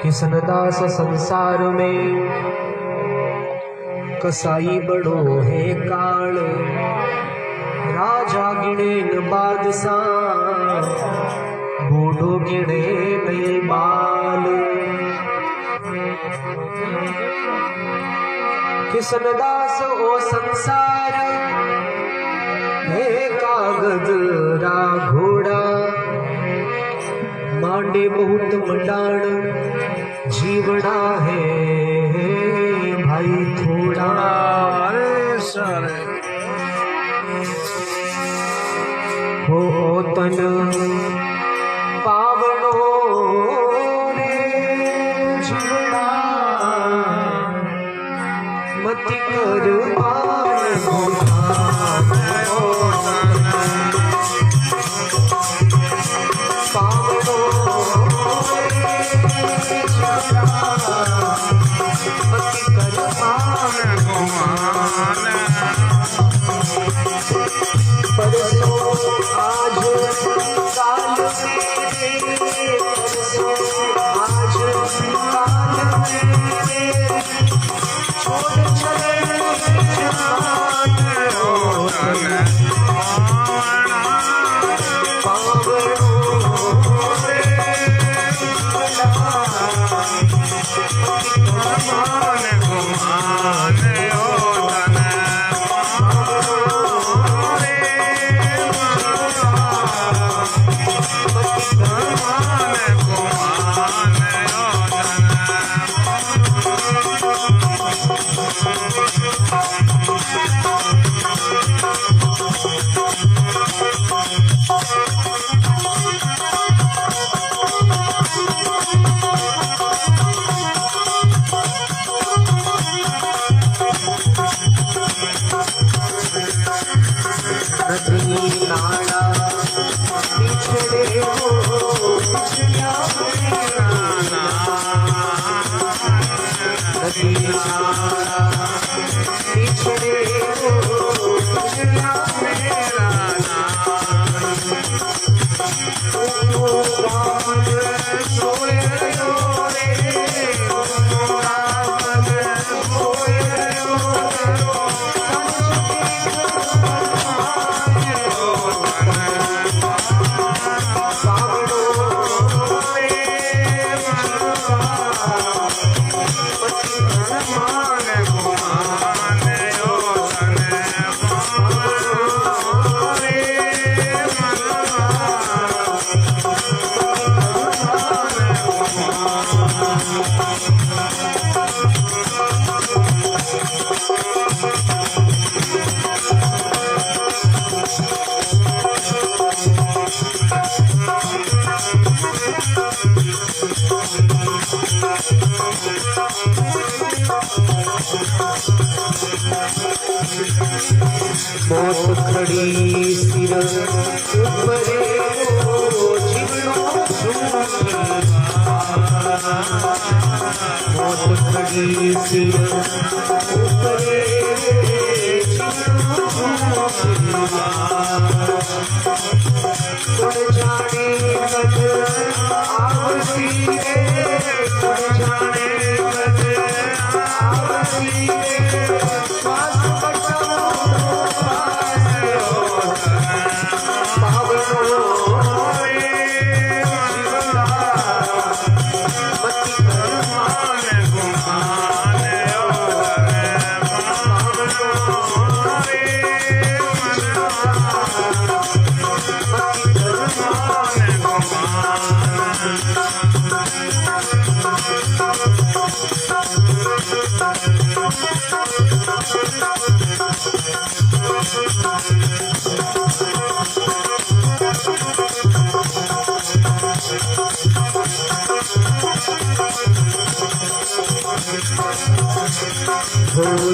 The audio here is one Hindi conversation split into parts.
किसनदास संसार में कसाई बड़ो है काल, राजा गिणे न बादशाह, बूढ़ो गिणे नहीं बाल। किसनदास ओ संसार है कागज रा घोड़ा, मांडे बहुत मंडाण जीवड़ा है भाई थोड़ा। अरे सारे हो तन पावनो रे जीवड़ा, मति कर मान पावनो मौत खड़ी सिर ऊपरे ओ जीवनो मौत खड़ी सिर ऊपरे तुम जाने कद आवसी रे, तुम जाने कद आवसी रे, पास बचाओ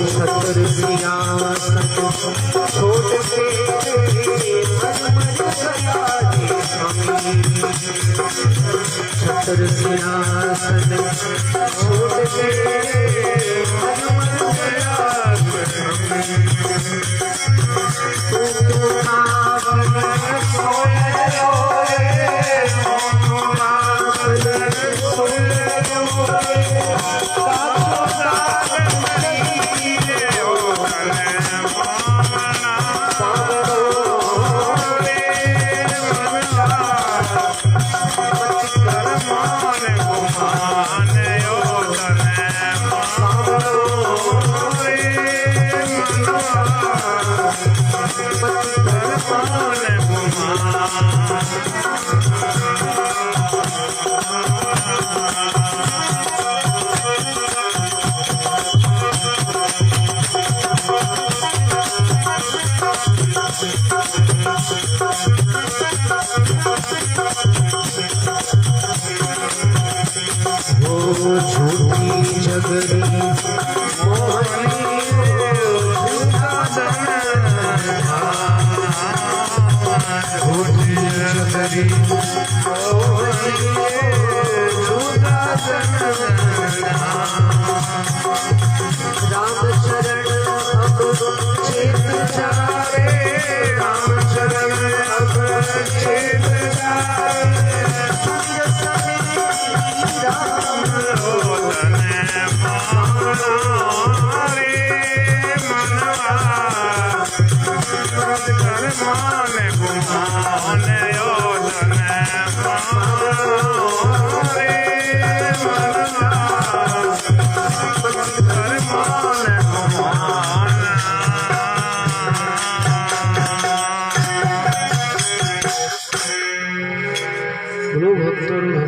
छतर सिंहासन छोड़ के छतर सिंहासन छोड़ के सोया वो झूठी झगड़ी मोहनी झूठी झगड़ी राम शरण अब चेत जाए, राम शरण अब चेत जाए,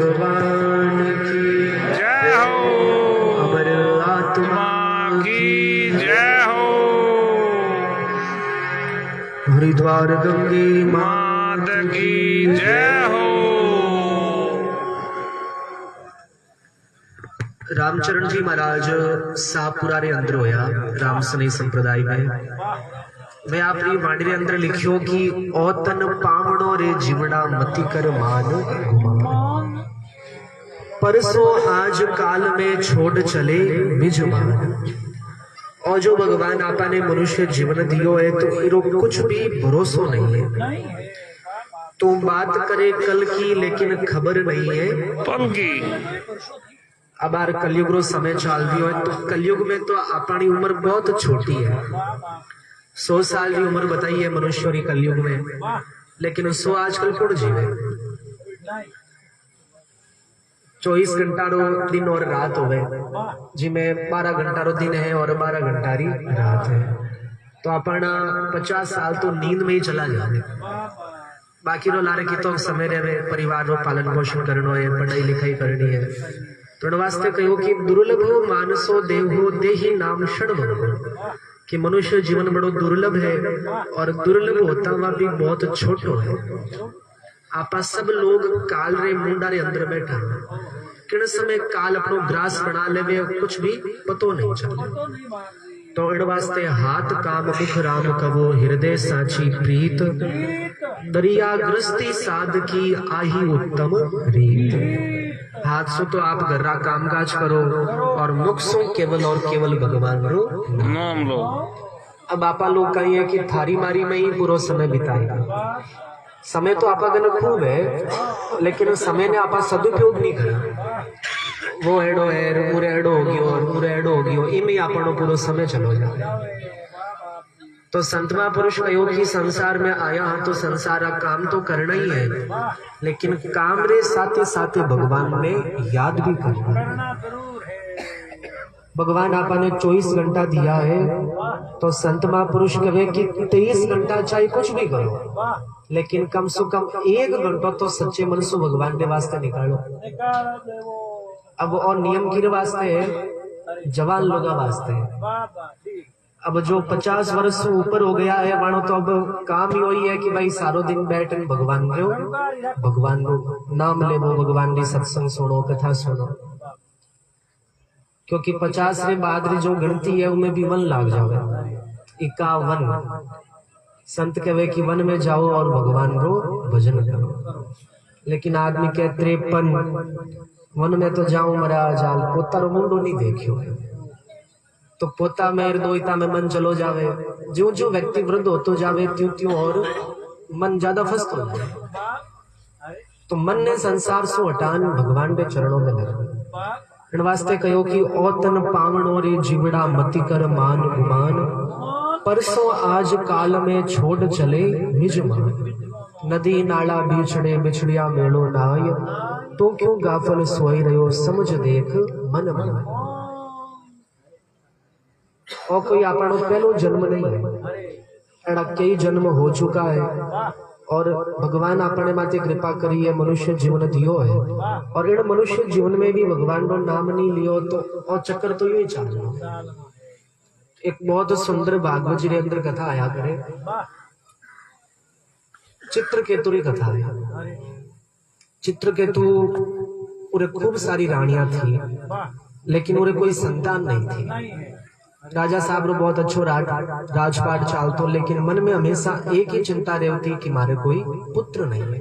भगवान की जय हो, अमर आत्मा की जय हो, हरिद्वार गंगे मात की जय हो। रामचरण जी महाराज साहपुरा रे अंदर होया राम सने संप्रदाय में मैं आपरी वाणी रे अंदर लिखियो कि औतन पावणो रे जीवड़ा मति कर मान गुमान, परसों आज काल में छोड़ चले निज मान। और जो भगवान आपा ने मनुष्य जीवन दियो है तो इरो कुछ भी भरोसो नहीं है। तो बात करे कल की लेकिन खबर नहीं है पल की। अब यार कलयुग रो समय चाल दियो है तो कलयुग में तो अपनी उम्र बहुत छोटी है। 100 साल की उम्र बताई है मनुष्य री कलयुग में, लेकिन 100 आजकल कौन जीवे। 24 घंटा रो दिन और रात हो गए जिसमें 12 घंटा रो दिन है और 12 घंटा री रात है। तो अपना 50 साल तो नींद में ही चला जाए। बाकी रो लारे की तो समय रहे परिवार रो पालन पोषण करनो है, पढ़ाई लिखाई करनी है। तो वास्ते कहो कि दुर्लभ हो मानसो देहो देहि नाम क्षण भगवान, कि मनुष्य जीवन बड़ो दुर्लभ है और दुर्लभ होता हुआ भी बहुत छोटो है। आपा सब लोग काल रे मुंडा रे अंदर बैठा किन समय काल अपनो ग्रास बना लेवे कुछ भी पतो नहीं चले। तो इन वास्ते हाथ काम मुख राम कवो हृदय साची प्रीत, दरिया ग्रस्ती साध की आही उत्तम रीत। हाथ से तो आप घर्रा काम काज करो और मुख से केवल और केवल भगवान रो नाम लो। अब आपा लोग कही है कि थारी मारी में ही पूरा समय बिताएगा। समय तो आपा गन खूब है लेकिन समय ने आपा सदुपयोग नहीं करा। वो एडो है पूरे एडो हो गयो और पूरे एडो हो गयो इमें आपनो पूरा समय चलो जाए। तो संत महापुरुष कहो कि संसार में आया हाँ तो संसार का काम तो करना ही है, लेकिन काम रे साथे साथे भगवान में याद भी करना। भगवान आपने 24 घंटा दिया है तो संत महापुरुष कहे कि 23 घंटा चाहे कुछ भी करो, लेकिन कम से कम 1 घंटा तो सच्चे मन से भगवान के वास्ते निकालो। अब और नियम के वास्ते है, जवान लोग वास्ते है। अब जो 50 वर्ष से ऊपर हो गया है मानो तो अब काम ही वही है कि भाई सारो दिन बैठ भगवान को नाम ले, वो भगवान की सत्संग सुनो, कथा सुनो। क्योंकि 50 रे बाद री जो गिनती है उनमें भी वन लाग जावे। 51 संत कहे कि वन में जाओ और भगवान रो भजन करो। लेकिन आदमी कहे 53 वन में तो जाऊं मरा जाल पोता रो मुंडो नहीं देखियो। तो पोता में हृदयता में मन चलो जावे। जो जो व्यक्ति वृद्ध होतो जावे त्यों त्यों और मन ज्यादा फंसतो जावे। तो मन ने संसार से हटान भगवान के चरणों में लगा। इन वास्ते कहो कि औतन पावणो रे जीवड़ा मति कर मान गुमान, परसों आज काल में छोड़ चले निज मान। नदी नाला बीछड़े बिछड़िया मेलो नाय, तो क्यों गाफल सोई रहो समझ देख मन मन। और कोई आपनो पहलो जन्म नहीं है, एड़ा कई जन्म हो चुका है और भगवान आपने माते कृपा करी है, मनुष्य जीवन दियो है। और इन मनुष्य जीवन में भी भगवान को नाम नहीं लियो तो और चक्कर तो यूं ही चल रहा। एक बहुत सुंदर भागवत जी के अंदर कथा आया करे, चित्रकेतु की कथा है। चित्रकेतु उरे खूब सारी रानियां थी, लेकिन उरे कोई संतान नहीं थी। राजा साहब रो बहुत अच्छो राजपाट चालतो, लेकिन मन में हमेशा एक ही चिंता रहती कि मारे कोई पुत्र नहीं है।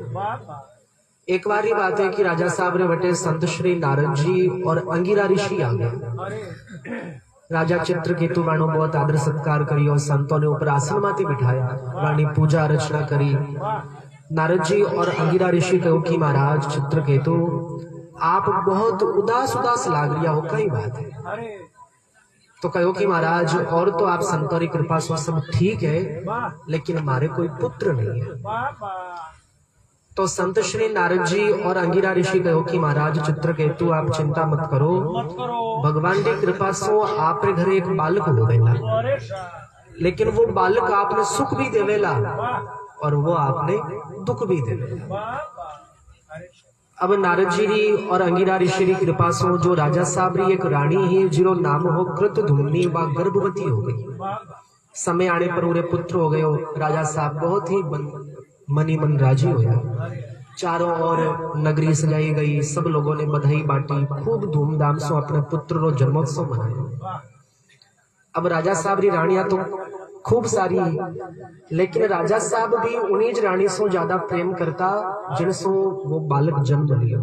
एक बार ही बात है कि राजा साहब रे बटे संत श्री नारद जी और अंगिरा ऋषि आ गए। राजा चित्रकेतु वाणो बहुत आदर सत्कार करियो, संतों ने ऊपर आसन माथी बिठाया, वाणी पूजा अर्चना करी। नारद जी और अंगिरा ऋषि कहो कि महाराज चित्रकेतु आप बहुत उदास उदास लाग रिया हो, कई बात है? तो कहो कि महाराज और तो आप संतों की कृपा से सब ठीक है, लेकिन हमारे कोई पुत्र नहीं है। तो संत श्री नारद जी और अंगिरा ऋषि कहो कि महाराज चित्रकेतु आप चिंता मत करो, भगवान की कृपा से आपरे घरे एक बालक हो गया, लेकिन वो बालक आपने सुख भी देवेला और वो आपने दुख भी देवेला। अब नारद जी और अंगिरा ऋषि की कृपा से जो राजा साहब री एक रानी है जिरो नाम हो कृतधुम्नी, वा गर्भवती हो गई। समय आने पर उरे पुत्र हो गयो। राजा साहब बहुत ही मनी मन राजी होया। चारों ओर नगरी सजाई गई, सब लोगों ने बधाई बांटी, खूब धूमधाम से अपने पुत्र रो जन्मोत्सव मनाया। अब राजा साहब री रानियां तो खूब सारी, लेकिन राजा साहब भी उन्हीं रानी से ज्यादा प्रेम करता जिनसो वो बालक जन्म लियो।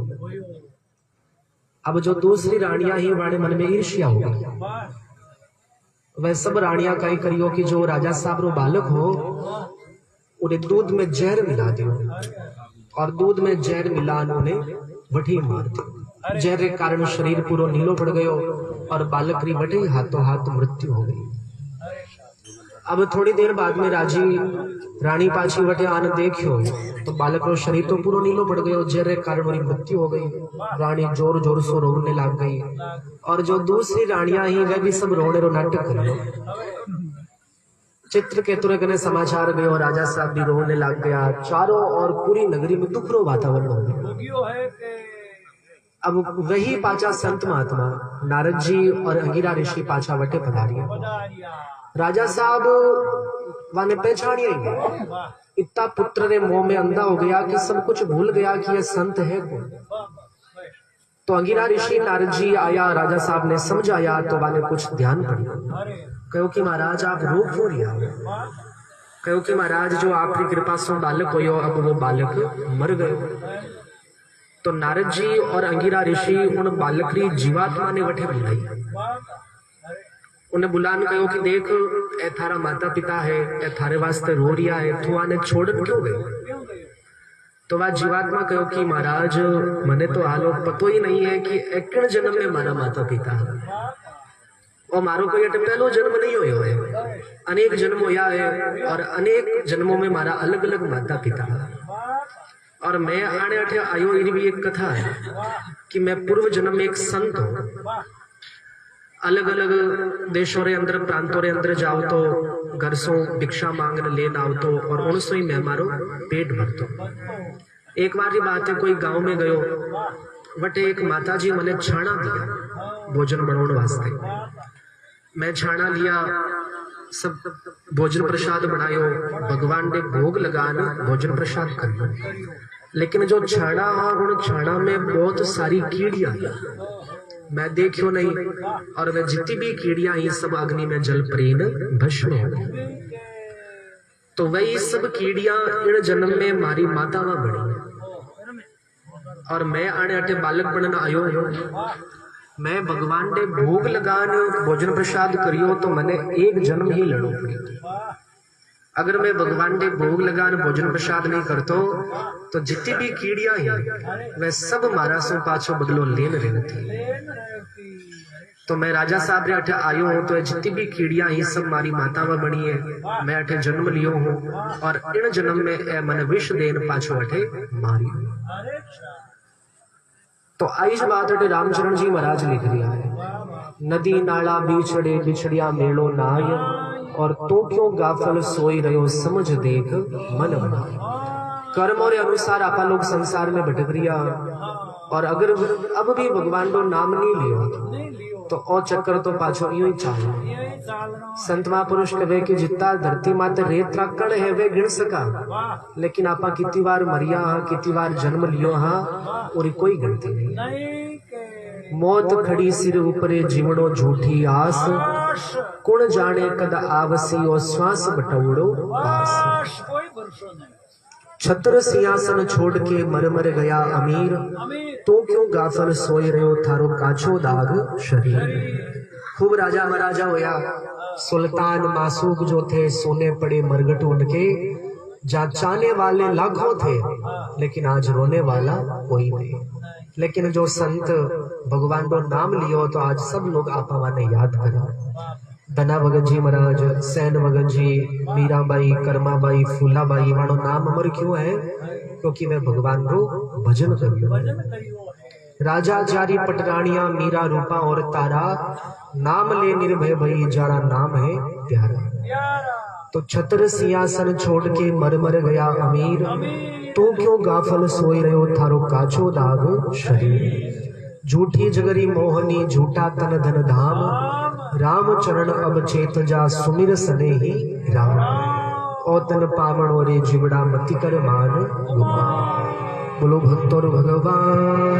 अब जो दूसरी रानियां ही वाणे मन में ईर्ष्या हो गई। वह सब रानियां कहीं करियो कि जो राजा साहब रो बालक हो उन्हें दूध में जहर मिला दियो, और दूध में जहर मिला उन्हें वठी मार दियो। जहर के कारण शरीर पूरा नीलो पड़ गयो और बालक री वठी हाथों हाथ मृत्यु हो गई। अब थोड़ी देर बाद में रानी पाछी वटे आने देखियो तो बालक रो शरीर तो पूरा नीलो पड़ गयो, जहर के कारण उनकी मृत्यु हो गई। रानी जोर जोर से रोने लग गई, और जो दूसरी रानियां ही वे भी सब रोने रो नाटक कर। चित्रकेतु रे कने समाचार गयो, राजा साहब भी रोने लग गया। चारों और पूरी नगरी में दुख रो वातावरण हो गया। अब वही पाचा संत महात्मा नारद जी और अंगिरा ऋषि पाचा वटे पधारिया। राजा साहब वाने पहचानिया ही नहीं। इतना पुत्र रे मोह में अंधा हो गया कि सब कुछ भूल गया कि यह संत है कौन। तो अंगिरा ऋषि नारद जी आया, राजा साहब ने समझाया तो वाने कुछ ध्यान पड़ा। कहो कि महाराज आप रो क्यों रिया? कहो कि महाराज जो आपकी कृपा से बालक होयो, अब वो बालक मर गयो। तो नारद जी और अंगिरा ऋषि उन बालक री जीवात्मा ने वठे बुलाई। उन्हें बुलान कहो कि देख ए थारा माता पिता है, ए थारे वास्ते रो रिया है, तू आने छोड़न क्यों गई? तो वह जीवात्मा कहो कि महाराज मने तो हालो पतो ही नहीं है कि एकड़ जन्म में मारा माता पिता है, और मारो कोई पहलो जन्म नहीं होयो है, अनेक जन्म होया है, और अनेक जन्मों में मारा अलग अलग माता पिता है। और मैं आने अठे आयो इनी भी एक कथा है कि मैं पूर्व जन्म में एक संत हूँ। अलग अलग देशों रे अंदर प्रांतों रे अंदर जाओ तो घर सो भिक्षा मांगने लेन आओ तो, और उनसो ही मैं मारो पेट भरतो। एक बार की बात है, कोई गांव में गयो, वटे एक माता जी मने छाना दिया भोजन बनाने वास्ते। मैं छाना लिया, सब भोजन प्रसाद बनायो, भगवान ने भोग लगाना भोजन प्रसाद करना। लेकिन जो छाना उन छाना में बहुत सारी कीड़ियां मैं देखियो नहीं, और वे जितनी भी कीड़ियां ही सब अग्नि में जल प्रीन भस्म हो गई। तो वही सब कीड़ियां इन जन्म में मारी मातावा बनी, और मैं आने अटे बालक बनन आयो। मैं भगवान ने भोग लगान भोजन प्रसाद करियो तो मने एक जन्म ही लड़ो पड़ी। अगर मैं भगवान ने भोग लगान भोजन प्रसाद नहीं करतो तो जितनी भी कीड़ियां हैं वह सब मारा सो पाछो बगलो लेन रहती। तो मैं राजा साहब रे अठे आयो हूँ, तो जितनी भी कीड़ियां ही सब मारी मातावा बनी है। मैं अठे जन्म लियो हूँ, और इन जन्म में ए मन विष देन पाछो अठे मारी। तो आइज बात अठे रामचरण जी महाराज लिख दिया है, नदी नाला बिछड़े बिछड़िया मेलो नाय, और तो क्यों गाफल सोई रहो समझ देख मन बना। कर्म और अनुसार आपा लोग संसार में भटक रिया, और अगर अब भी भगवान को नाम नहीं लियो तो ओ चक्कर तो पाछो यूं ही चाहे। संत महापुरुष कहे कि जितना धरती माते रेत रा कण है वे गिन सका, लेकिन आपा कितनी बार मरिया हाँ, कितनी बार जन्म लियो हाँ, और कोई गिनती नहीं। मौत खड़ी सिर ऊपरे जीवड़ो झूठी आस, कुण जाने कद आवसी और श्वास बटवड़ो पास। छत्र सिंहासन छोड़ के मर मर गया अमीर, तो क्यों गाफल सोए रहो थारो काछो दाग शरीर। खूब राजा महाराजा होया, सुल्तान मासूक जो थे सोने पड़े मरगट उनके, जहाँ चाहने वाले लाखों थे लेकिन आज रोने वाला कोई नहीं। लेकिन जो संत भगवान को नाम लियो तो आज सब लोग आपा ने याद करा। धना भगत जी महाराज, सैन भगत जी, मीराबाई, कर्माबाई, फूलाबाई वालों नाम अमर क्यों है? क्योंकि वे भगवान को भजन करियो। राजा जारी पटरानिया, मीरा रूपा और तारा, नाम ले निर्भय भई जारा नाम है प्यारा। तो छत्र सिंहासन छोड़ के मर मर गया अमीर, तो क्यों गाफल सोए रहो थारो काछो दाग शरीर। झूठी जगरी मोहनी झूठा तन धन धाम, राम चरण अब चेत जा सुमिर सने ही राम। ओ तन पावण रे जीवड़ा मति कर मान गुमान। बोलो भक्तों भगवान